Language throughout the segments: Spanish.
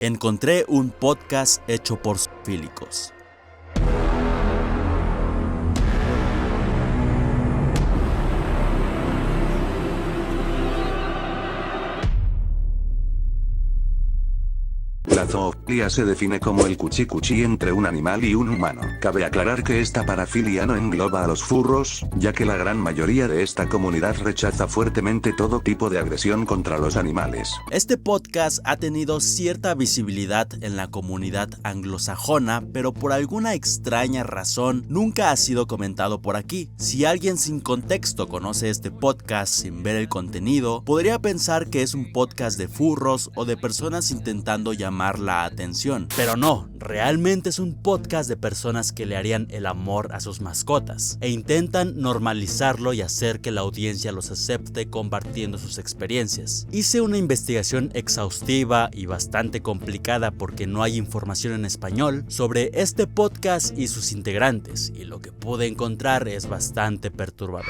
Encontré un podcast hecho por zoofílicos. La zoofilia se define como el cuchicuchi entre un animal y un humano. Cabe aclarar que esta parafilia no engloba a los furros, ya que la gran mayoría de esta comunidad rechaza fuertemente todo tipo de agresión contra los animales. Este podcast ha tenido cierta visibilidad en la comunidad anglosajona, pero por alguna extraña razón nunca ha sido comentado por aquí. Si alguien sin contexto conoce este podcast sin ver el contenido, podría pensar que es un podcast de furros o de personas intentando llamar la atención, pero no, realmente es un podcast de personas que le harían el amor a sus mascotas e intentan normalizarlo y hacer que la audiencia los acepte compartiendo sus experiencias. Hice una investigación exhaustiva y bastante complicada porque no hay información en español sobre este podcast y sus integrantes, y lo que pude encontrar es bastante perturbador.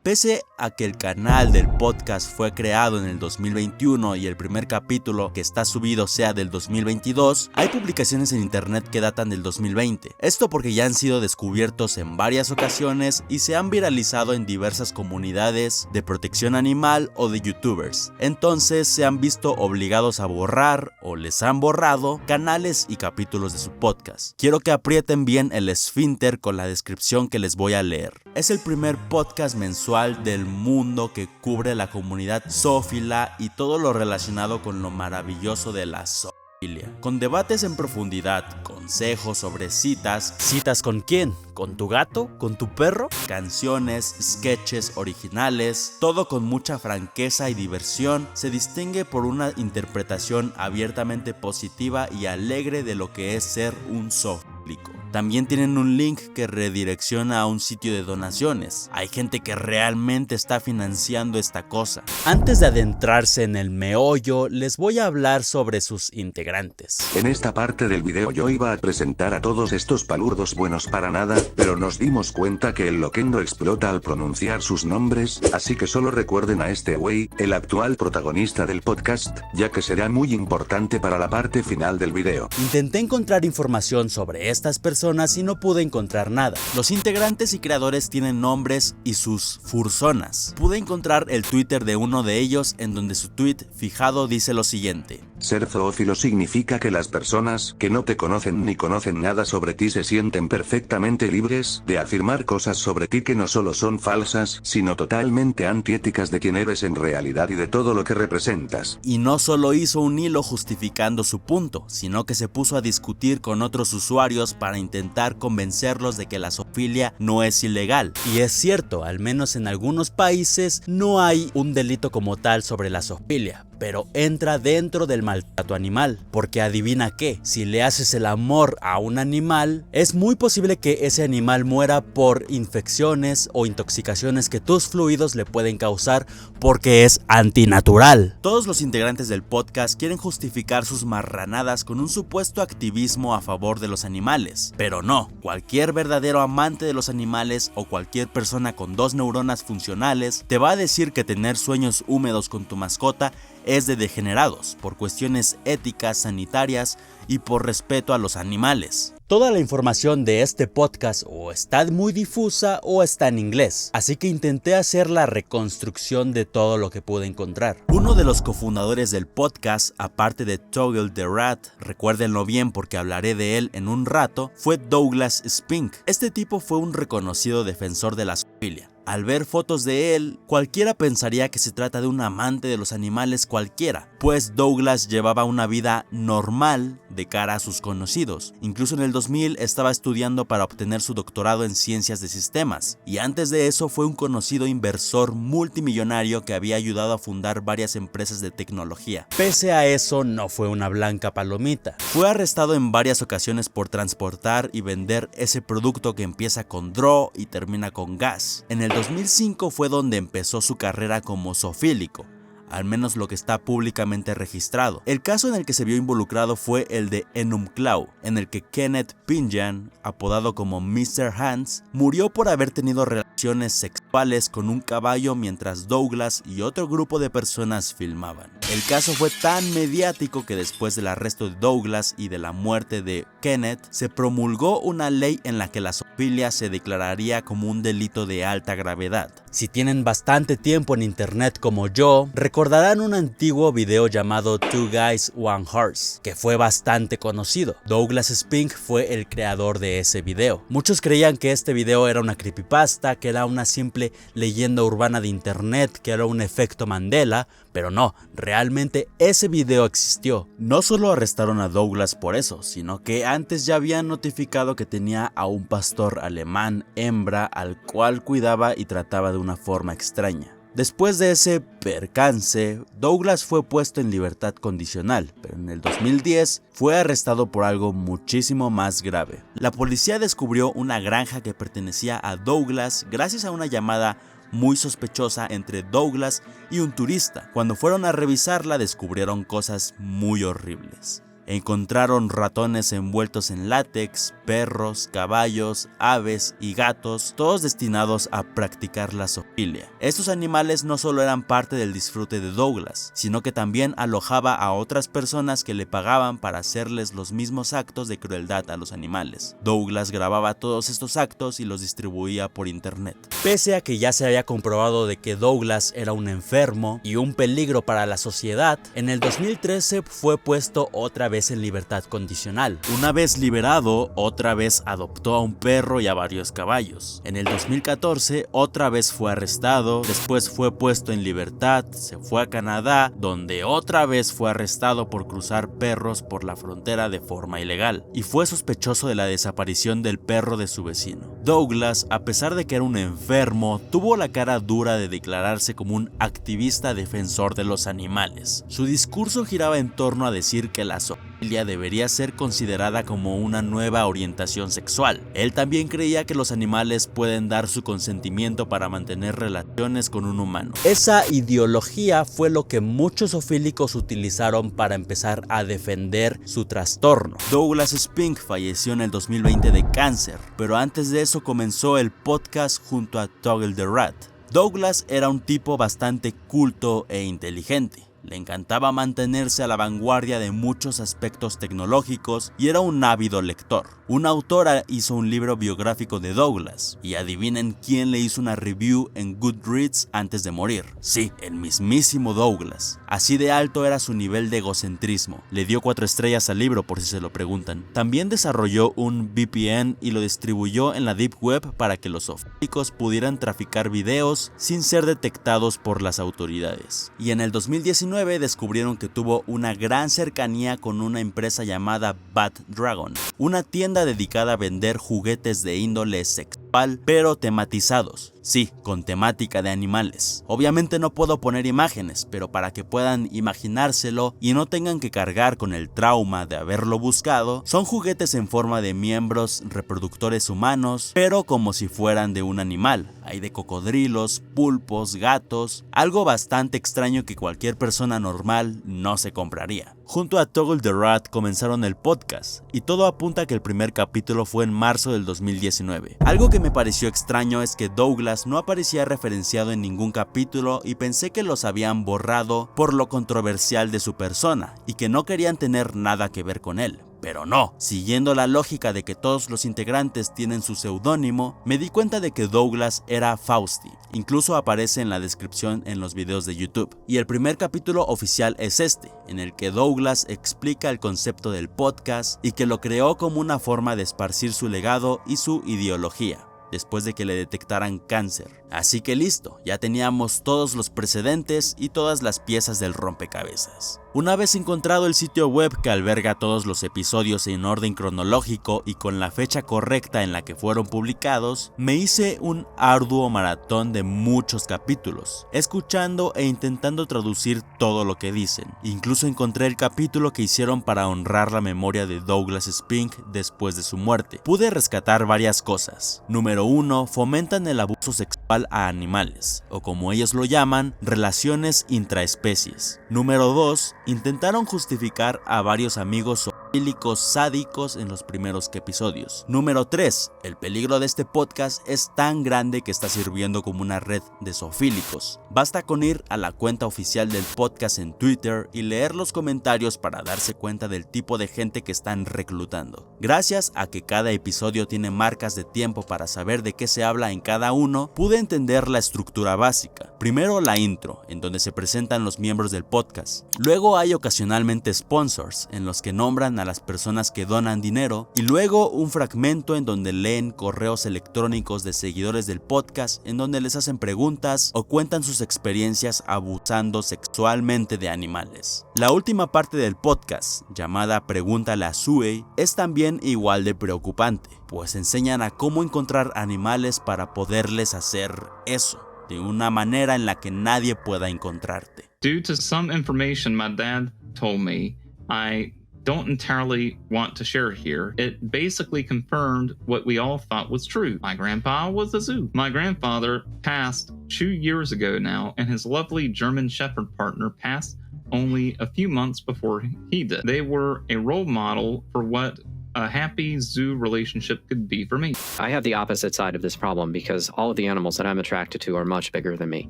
Pese a que el canal del podcast fue creado en el 2021 y el primer capítulo que está subido sea del 2022, hay publicaciones en internet que datan del 2020. Esto porque ya han sido descubiertos en varias ocasiones y se han viralizado en diversas comunidades de protección animal o de youtubers. Entonces se han visto obligados a borrar o les han borrado canales y capítulos de su podcast. Quiero que aprieten bien el esfínter con la descripción que les voy a leer. Es el primer podcast mensual del mundo que cubre la comunidad zoófila y todo lo relacionado con lo maravilloso de la zoofilia, con debates en profundidad, consejos sobre citas. ¿Citas con quién? ¿Con tu gato? ¿Con tu perro? Canciones, sketches originales, todo con mucha franqueza y diversión. Se distingue por una interpretación abiertamente positiva y alegre de lo que es ser un zoofílico. También tienen un link que redirecciona a un sitio de donaciones. Hay gente que realmente está financiando esta cosa. Antes de adentrarse en el meollo, les voy a hablar sobre sus integrantes. En esta parte del video yo iba a presentar a todos estos palurdos buenos para nada, pero nos dimos cuenta que el loquendo explota al pronunciar sus nombres, así que solo recuerden a este güey, el actual protagonista del podcast, ya que será muy importante para la parte final del video. Intenté encontrar información sobre estas personas y no pude encontrar nada. Los integrantes y creadores tienen nombres y sus furzonas. Pude encontrar el Twitter de uno de ellos en donde su tweet fijado dice lo siguiente: Ser zoófilo significa que las personas que no te conocen ni conocen nada sobre ti se sienten perfectamente libres de afirmar cosas sobre ti que no solo son falsas, sino totalmente antiéticas de quién eres en realidad y de todo lo que representas. Y no solo hizo un hilo justificando su punto, sino que se puso a discutir con otros usuarios para intentar convencerlos de que la zoofilia no es ilegal. Y es cierto, al menos en algunos países no hay un delito como tal sobre la zoofilia, pero entra dentro del maltrato animal, porque adivina qué, si le haces el amor a un animal, es muy posible que ese animal muera por infecciones o intoxicaciones que tus fluidos le pueden causar porque es antinatural. Todos los integrantes del podcast quieren justificar sus marranadas con un supuesto activismo a favor de los animales, pero no, cualquier verdadero amante de los animales o cualquier persona con 2 neuronas funcionales te va a decir que tener sueños húmedos con tu mascota es de degenerados, por cuestiones éticas, sanitarias y por respeto a los animales. Toda la información de este podcast o está muy difusa o está en inglés, así que intenté hacer la reconstrucción de todo lo que pude encontrar. Uno de los cofundadores del podcast, aparte de Toggle the Rat, recuérdenlo bien porque hablaré de él en un rato, fue Douglas Spink. Este tipo fue un reconocido defensor de la zoofilia. Al ver fotos de él, cualquiera pensaría que se trata de un amante de los animales cualquiera, pues Douglas llevaba una vida normal de cara a sus conocidos. Incluso en el 2000 estaba estudiando para obtener su doctorado en ciencias de sistemas, y antes de eso fue un conocido inversor multimillonario que había ayudado a fundar varias empresas de tecnología. Pese a eso, no fue una blanca palomita. Fue arrestado en varias ocasiones por transportar y vender ese producto que empieza con DRO y termina con gas. En el 2005 fue donde empezó su carrera como zoofílico. al menos lo que está públicamente registrado. El caso en el que se vio involucrado fue el de Enumclaw, en el que Kenneth Pinjan, apodado como Mr. Hands, murió por haber tenido relaciones sexuales con un caballo mientras Douglas y otro grupo de personas filmaban. El caso fue tan mediático que después del arresto de Douglas y de la muerte de Kenneth, se promulgó una ley en la que la zoofilia se declararía como un delito de alta gravedad. Si tienen bastante tiempo en internet como yo, recordarán un antiguo video llamado Two Guys, One Horse, que fue bastante conocido. Douglas Spink fue el creador de ese video. Muchos creían que este video era una creepypasta, que era una simple leyenda urbana de internet, que era un efecto Mandela, pero no, realmente ese video existió. No solo arrestaron a Douglas por eso, sino que antes ya habían notificado que tenía a un pastor alemán hembra al cual cuidaba y trataba de una forma extraña. Después de ese percance, Douglas fue puesto en libertad condicional, pero en el 2010 fue arrestado por algo muchísimo más grave. La policía descubrió una granja que pertenecía a Douglas gracias a una llamada muy sospechosa entre Douglas y un turista. Cuando fueron a revisarla, descubrieron cosas muy horribles. Encontraron ratones envueltos en látex, perros, caballos, aves y gatos, todos destinados a practicar la zoofilia. Estos animales no solo eran parte del disfrute de Douglas, sino que también alojaba a otras personas que le pagaban para hacerles los mismos actos de crueldad a los animales. Douglas grababa todos estos actos y los distribuía por internet. Pese a que ya se había comprobado de que Douglas era un enfermo y un peligro para la sociedad, en el 2013 fue puesto otra vez en libertad condicional. Una vez liberado, otra vez adoptó a un perro y a varios caballos. En el 2014, otra vez fue arrestado, después fue puesto en libertad, se fue a Canadá, donde otra vez fue arrestado por cruzar perros por la frontera de forma ilegal, y fue sospechoso de la desaparición del perro de su vecino. Douglas, a pesar de que era un enfermo, tuvo la cara dura de declararse como un activista defensor de los animales. Su discurso giraba en torno a decir que la zoofilia debería ser considerada como una nueva orientación sexual. Él también creía que los animales pueden dar su consentimiento para mantener relaciones con un humano. Esa ideología fue lo que muchos zoofílicos utilizaron para empezar a defender su trastorno. Douglas Spink falleció en el 2020 de cáncer, pero antes de eso comenzó el podcast junto a Toggle the Rat. Douglas era un tipo bastante culto e inteligente. Le encantaba mantenerse a la vanguardia de muchos aspectos tecnológicos y era un ávido lector. Una autora hizo un libro biográfico de Douglas y adivinen quién le hizo una review en Goodreads antes de morir. Sí, el mismísimo Douglas. Así de alto era su nivel de egocentrismo. Le dio 4 estrellas al libro por si se lo preguntan. También desarrolló un VPN y lo distribuyó en la Deep Web para que los zoofílicos pudieran traficar videos sin ser detectados por las autoridades. Y en el 2019 descubrieron que tuvo una gran cercanía con una empresa llamada Bat Dragon, una tienda dedicada a vender juguetes de índole sexual pero tematizados. Sí, con temática de animales. Obviamente no puedo poner imágenes, pero para que puedan imaginárselo y no tengan que cargar con el trauma de haberlo buscado, son juguetes en forma de miembros reproductores humanos, pero como si fueran de un animal. Hay de cocodrilos, pulpos, gatos, algo bastante extraño que cualquier persona normal no se compraría. Junto a Toggle the Rat comenzaron el podcast, y todo apunta a que el primer capítulo fue en marzo del 2019. Algo que me pareció extraño es que Douglas no aparecía referenciado en ningún capítulo y pensé que los habían borrado por lo controversial de su persona y que no querían tener nada que ver con él. Pero no, siguiendo la lógica de que todos los integrantes tienen su seudónimo, me di cuenta de que Douglas era Fausti. Incluso aparece en la descripción en los videos de YouTube. Y el primer capítulo oficial es este, en el que Douglas explica el concepto del podcast y que lo creó como una forma de esparcir su legado y su ideología, después de que le detectaran cáncer. Así que listo, ya teníamos todos los precedentes y todas las piezas del rompecabezas. Una vez encontrado el sitio web que alberga todos los episodios en orden cronológico y con la fecha correcta en la que fueron publicados, me hice un arduo maratón de muchos capítulos, escuchando e intentando traducir todo lo que dicen. Incluso encontré el capítulo que hicieron para honrar la memoria de Douglas Spink después de su muerte. Pude rescatar varias cosas. Número 1, fomentan el abuso sexual a animales, o como ellos lo llaman, relaciones intraespecies. Número 2, intentaron justificar a varios amigos zoofílicos sádicos en los primeros episodios. Número 3, el peligro de este podcast es tan grande que está sirviendo como una red de zoofílicos. Basta con ir a la cuenta oficial del podcast en Twitter y leer los comentarios para darse cuenta del tipo de gente que están reclutando. Gracias a que cada episodio tiene marcas de tiempo para saber de qué se habla en cada uno, pude entender la estructura básica. Primero la intro, en donde se presentan los miembros del podcast. Luego hay ocasionalmente sponsors, en los que nombran a las personas que donan dinero, y luego un fragmento en donde leen correos electrónicos de seguidores del podcast, en donde les hacen preguntas o cuentan sus experiencias abusando sexualmente de animales. La última parte del podcast, llamada Pregúntale a Sue, es también igual de preocupante, pues enseñan a cómo encontrar animales para poderles hacer eso, de una manera en la que nadie pueda encontrarte. Due to some information my dad told me, I don't entirely want to share here. It basically confirmed what we all thought was true. My grandpa was a zoo. My grandfather passed 2 years ago now, and his lovely German Shepherd partner passed only a few months before he did. They were a role model for what a happy zoo relationship could be for me. I have the opposite side of this problem because all of the animals that I'm attracted to are much bigger than me.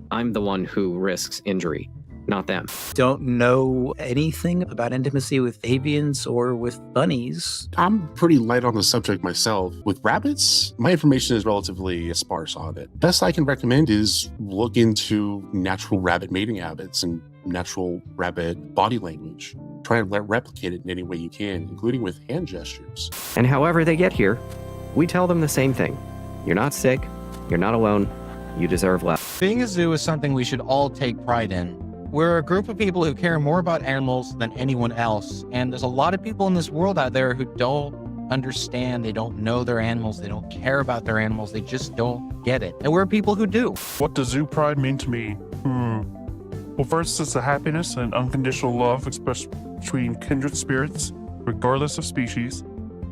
I'm the one who risks injury, not them. Don't know anything about intimacy with avians or with bunnies. I'm pretty light on the subject myself. With rabbits, my information is relatively sparse on it. Best I can recommend is look into natural rabbit mating habits and natural rabbit body language. Try and replicate it in any way you can, including with hand gestures. And however they get here, we tell them the same thing. You're not sick, you're not alone, you deserve less. Being a zoo is something we should all take pride in. We're a group of people who care more about animals than anyone else, and there's a lot of people in this world out there who don't understand, they don't know their animals, they don't care about their animals, they just don't get it. And we're people who do. What does zoo pride mean to me? Well, first, it's the happiness and unconditional love expressed between kindred spirits, regardless of species,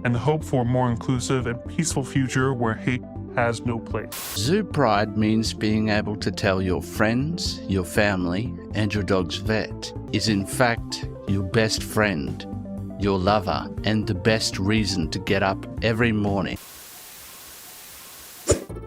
and the hope for a more inclusive and peaceful future where hate has no place. Zoo pride means being able to tell your friends, your family, and your dog's vet is in fact your best friend, your lover, and the best reason to get up every morning.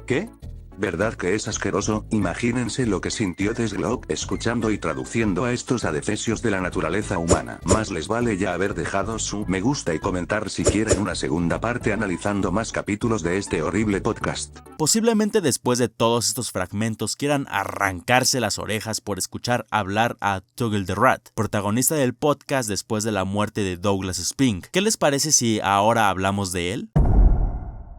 ¿Qué? ¿Verdad que es asqueroso? Imagínense lo que sintió Desglop escuchando y traduciendo a estos adefesios de la naturaleza humana. Más les vale ya haber dejado su me gusta y comentar si quieren una segunda parte analizando más capítulos de este horrible podcast. Posiblemente después de todos estos fragmentos quieran arrancarse las orejas por escuchar hablar a Tuggle the Rat, protagonista del podcast después de la muerte de Douglas Spink. ¿Qué les parece si ahora hablamos de él?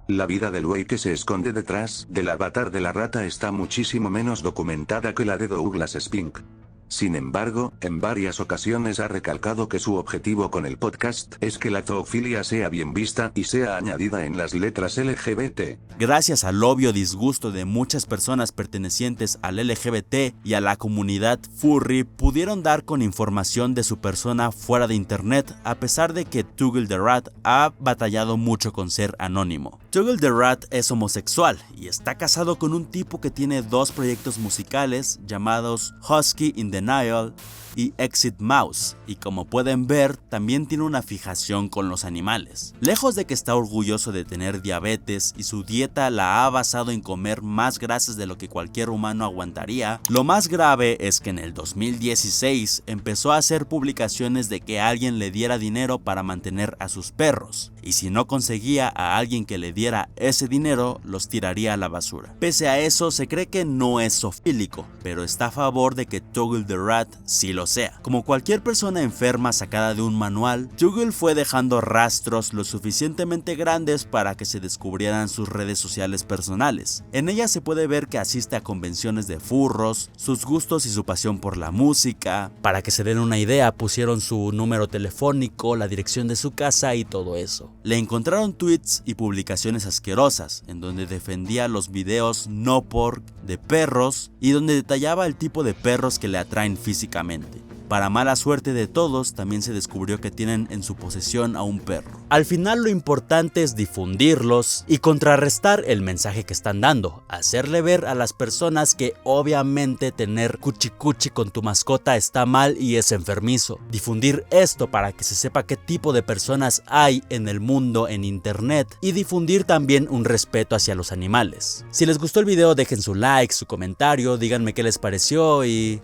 La vida del güey que se esconde detrás del avatar de la rata está muchísimo menos documentada que la de Douglas Spink. Sin embargo, en varias ocasiones ha recalcado que su objetivo con el podcast es que la zoofilia sea bien vista y sea añadida en las letras LGBT. Gracias al obvio disgusto de muchas personas pertenecientes al LGBT y a la comunidad furry, pudieron dar con información de su persona fuera de internet, a pesar de que Tuggle the Rat ha batallado mucho con ser anónimo. Tuggle the Rat es homosexual y está casado con un tipo que tiene 2 proyectos musicales llamados Husky in Denial y Exit Mouse, y como pueden ver, también tiene una fijación con los animales. Lejos de que está orgulloso de tener diabetes y su dieta la ha basado en comer más grasas de lo que cualquier humano aguantaría, lo más grave es que en el 2016 empezó a hacer publicaciones de que alguien le diera dinero para mantener a sus perros, y si no conseguía a alguien que le diera ese dinero, los tiraría a la basura. Pese a eso, se cree que no es zoofílico, pero está a favor de que Tuggle Dougal the Rat sí lo sea. Como cualquier persona enferma sacada de un manual, Dougal fue dejando rastros lo suficientemente grandes para que se descubrieran sus redes sociales personales. En ellas se puede ver que asiste a convenciones de furros, sus gustos y su pasión por la música. Para que se den una idea, pusieron su número telefónico, la dirección de su casa y todo eso. Le encontraron tweets y publicaciones asquerosas, en donde defendía los videos no porn de perros y donde detallaba el tipo de perros que le atraen físicamente. Para mala suerte de todos, también se descubrió que tienen en su posesión a un perro. Al final lo importante es difundirlos y contrarrestar el mensaje que están dando, hacerle ver a las personas que obviamente tener cuchi con tu mascota está mal y es enfermizo. Difundir esto para que se sepa qué tipo de personas hay en el mundo en internet y difundir también un respeto hacia los animales. Si les gustó el video, dejen su like, su comentario, díganme qué les pareció y...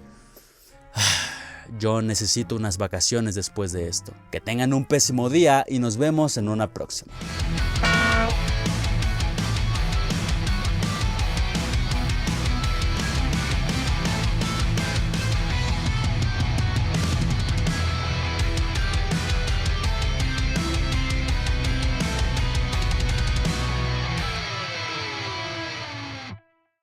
yo necesito unas vacaciones después de esto. Que tengan un pésimo día y nos vemos en una próxima.